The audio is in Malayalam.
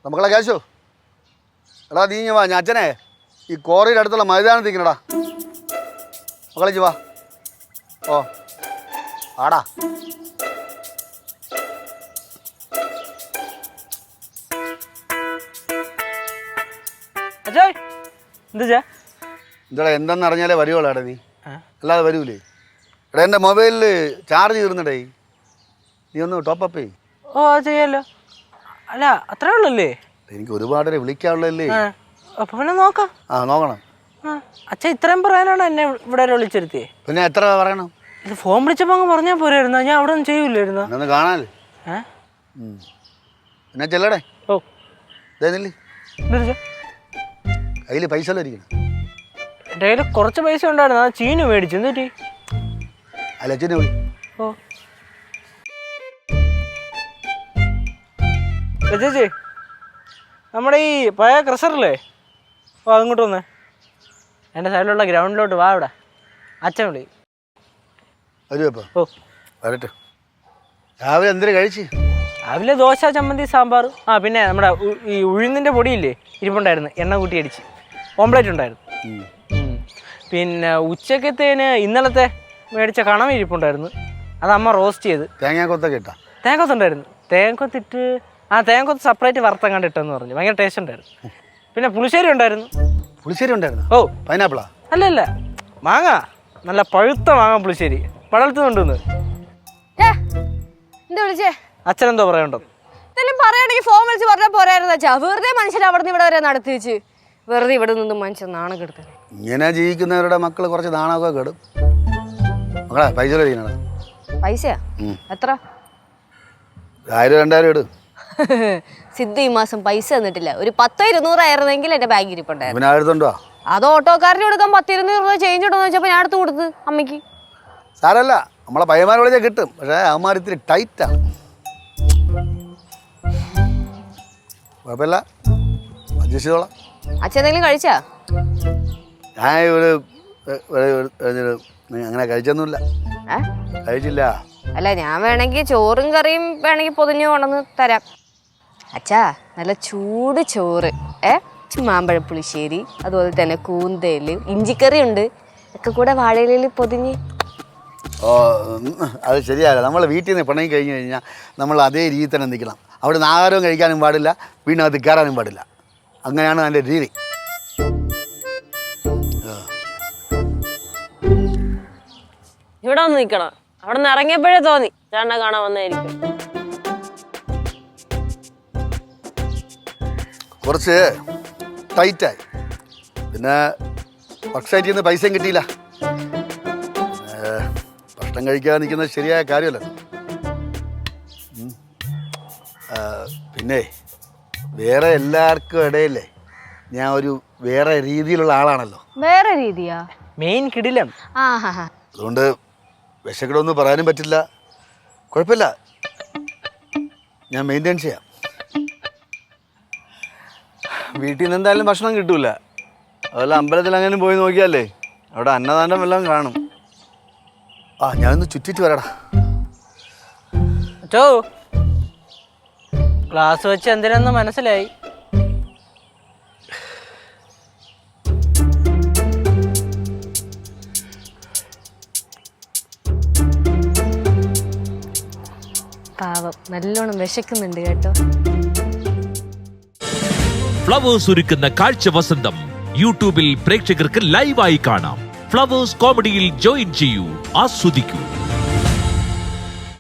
നമുക്കുള്ള ക്യാഷോ എടാ നീ വാ ഞാൻ അച്ഛനെ ഈ കോറിയുടെ അടുത്തുള്ള മൈതാനത്ത് നിൽക്കണടാ മക്കളെ വാ ഓ ആടാ എന്താടാ എന്തെന്ന് അറിഞ്ഞാലേ വരുവോളാടാ നീ അല്ലാതെ വരൂലേ എടാ എൻ്റെ മൊബൈലിൽ ചാർജ് തീർന്നിടേ നീ ഒന്ന് ടോപ്പപ്പ് ചെയ്യ്. ഓ ചെയ്യാലോ. അല്ല അത്രേ ഉള്ളല്ലേ? എനിക്ക് ഒരുപാട് വിളിക്കാനുള്ളല്ലേ. അപ്പൊ പിന്നെ നോക്കാം. നോക്കണം. അച്ഛൻ ഇത്രയും പറയാനാണ് എന്നെ ഇവിടെ വിളിച്ചിരുത്തിയേ. പിന്നെ എത്ര പറയണം? ഇത് ഫോൺ വിളിച്ചപ്പോ അങ്ങ് പറഞ്ഞാൽ പോരായിരുന്നോ? ഞാൻ അവിടെ ഒന്നും ചെയ്യൂലായിരുന്നോ? ഒന്ന് കാണാല്ലേ. പിന്നെ ചെല്ലടേ. ഓ കയ്യിൽ പൈസ ഇരിക്കണം. എൻ്റെ കയ്യിൽ കുറച്ച് പൈസ ഉണ്ടായിരുന്നു. ആ ചീന് മേടിച്ചു. എന്നിട്ട് അല്ല അച്ഛനെ വിളി. ഓ ചേച്ചി നമ്മുടെ ഈ പഴയ ക്രഷറില്ലേ? ഓ അങ്ങോട്ട് വന്നേ. എൻ്റെ സൈഡിലുള്ള ഗ്രൗണ്ടിലോട്ട് വാ. ഇവിടെ അച്ഛൻ വിളി. ഓ വരട്ടെ. രാവിലെ എന്തിനു കഴിച്ച്? രാവിലെ ദോശ, ചമ്മന്തി, സാമ്പാർ. പിന്നെ നമ്മുടെ ഈ ഉഴുന്നിൻ്റെ പൊടിയില്ലേ ഇരിപ്പുണ്ടായിരുന്നു. എണ്ണ കൂട്ടി അടിച്ച് ഓംപ്ലേറ്റ് ഉണ്ടായിരുന്നു. പിന്നെ ഉച്ചക്കത്തേന് ഇന്നലത്തെ മേടിച്ച കണം ഇരിപ്പുണ്ടായിരുന്നു. അത് അമ്മ റോസ്റ്റ് ചെയ്ത്. തേങ്ങാക്കൊത്തൊക്കെ ഇട്ടാ? തേങ്ങക്കൊത്തുണ്ടായിരുന്നു. തേങ്ങക്കൊത്തിട്ട് തേങ്ങക്കൊത്ത് സെപ്പറേറ്റ് വറുത്തങ്ങാണ്ട് ഇട്ടെന്ന് പറഞ്ഞു. ഭയങ്കര ടേസ്റ്റ് ഉണ്ടായിരുന്നു. പിന്നെ പുളിശ്ശേരി ഉണ്ടായിരുന്നു. പുളിശ്ശേരി ഉണ്ടായിരുന്നു? ഓ പൈനാപ്പിളാ? അല്ല മാങ്ങ, നല്ല പഴുത്ത മാങ്ങ പുളിശ്ശേരി. പടലത്ത് കൊണ്ടുവന്ന്. അച്ഛനെന്തോ പറയണ്ടോ? പറയണെങ്കിൽ ഫോൺ വിളിച്ച് പറഞ്ഞാൽ പോരായിരുന്നു അച്ഛാ. വെറുതെ മനുഷ്യർ അവിടെ നിന്ന് ഇവിടെ വരെ നടത്തി വെച്ച് വെറുതെ ഇവിടെ നിന്ന് മനുഷ്യൻ നാണം കെടുത്തത്. ഇങ്ങനെ ജീവിക്കുന്നവരുടെ മക്കള് കുറച്ച് നാണമൊക്കെ കെടും. മക്കളെ പൈസ കഴിക്കണം. പൈസയാ? എത്ര? 1000-2000 ഇടും. സിദ്ധു ഈ മാസം പൈസ തന്നിട്ടില്ല. ഒരു 10-200 ആയിരുന്നെങ്കിൽ എന്റെ ബാങ്കിൽ ഇരിപ്പുണ്ടായിരുന്നു. പിന്നെ ആയിരത്തുണ്ടോ? അത് ഓട്ടോക്കാരന് കൊടുക്കാൻ 10-200 രൂപ ചേഞ്ച് ഇടുന്ന വെച്ചപ്പോ ഞാൻ അടുത്ത് കൊടുത്ത് അമ്മയ്ക്ക്. സാരല്ല, നമ്മളെ പയ്യന്മാർ വിളിച്ചാൽ കിട്ടും. പക്ഷേ അവന്മാർ ഇത്തിരി ടൈറ്റാണ്. കുഴപ്പമില്ല, അഡ്ജസ്റ്റ് ചെയ്തോളാം. അച്ഛൻ എന്തെങ്കിലും കഴിച്ചാ? ഞാൻ അങ്ങനെ കഴിച്ചൊന്നുമില്ല. കഴിച്ചില്ല. അല്ല ഞാൻ വേണമെങ്കിൽ ചോറും കറിയും വേണമെങ്കിൽ പൊതിഞ്ഞു കൊണ്ടുവന്ന് തരാം. അച്ഛാ നല്ല ചൂട് ചോറ്, മാമ്പഴ പുളിശ്ശേരി, അതുപോലെ തന്നെ കൂന്തേല്, ഇഞ്ചിക്കറി ഉണ്ട്, ഒക്കെ കൂടെ വാഴയിലയിൽ പൊതിഞ്ഞ്. ഓ അത് ശരിയല്ല. നമ്മൾ വീട്ടിൽ നിന്ന് പിണങ്ങി കഴിഞ്ഞ് കഴിഞ്ഞാൽ നമ്മൾ അതേ രീതി തന്നെ നിൽക്കണം. അവിടെ നിന്ന് ആഹാരവും കഴിക്കാനും പാടില്ല, വീടിനകത്ത് കയറാനും പാടില്ല. അങ്ങനെയാണ് അതിൻ്റെ രീതി. ഇവിടെ വന്ന് നിൽക്കണം. അവിടെ നിന്ന് ഇറങ്ങിയപ്പോഴേ തോന്നി ചേട്ടനെ കാണാൻ വന്നായിരിക്കും. കുറച്ച് ടൈറ്റായി. പിന്നെ ഭക്ഷണത്തിൽ നിന്ന് പൈസയും കിട്ടിയില്ല. ഭക്ഷണം കഴിക്കാതെ നിൽക്കുന്നത് ശരിയായ കാര്യമല്ല. പിന്നെ വേറെ എല്ലാവർക്കും ഇടയില്ലേ ഞാൻ ഒരു വേറെ രീതിയിലുള്ള ആളാണല്ലോ. വേറെ രീതിയാ? മെയിൻ കിടിലം. അതുകൊണ്ട് വിശക്കടൊന്നും പറയാനും പറ്റില്ല. കുഴപ്പമില്ല, ഞാൻ മെയിൻറ്റെയിൻ ചെയ്യാം. വീട്ടിൽ നിന്ന് എന്തായാലും ഭക്ഷണം കിട്ടൂല. അതുപോലെ അമ്പലത്തിൽ അങ്ങനെ പോയി നോക്കിയാലേ അവിടെ അന്നദാനം എല്ലാം കാണും. ഞാനൊന്ന് ചുറ്റിട്ട് വരാടാ. ചോ ക്ലാസ് വെച്ച് എന്തിനെന്ന് മനസ്സിലായി. പാവം നല്ലോണം വിശക്കുന്നുണ്ട് കേട്ടോ. ഫ്ലവേഴ്സ് ഒരുക്കുന്ന കാഴ്ച വസന്തം യൂട്യൂബിൽ പ്രേക്ഷകർക്ക് ലൈവായി കാണാം. ഫ്ലവേഴ്സ് കോമഡിയിൽ ജോയിൻ ചെയ്യൂ, ആസ്വദിക്കൂ.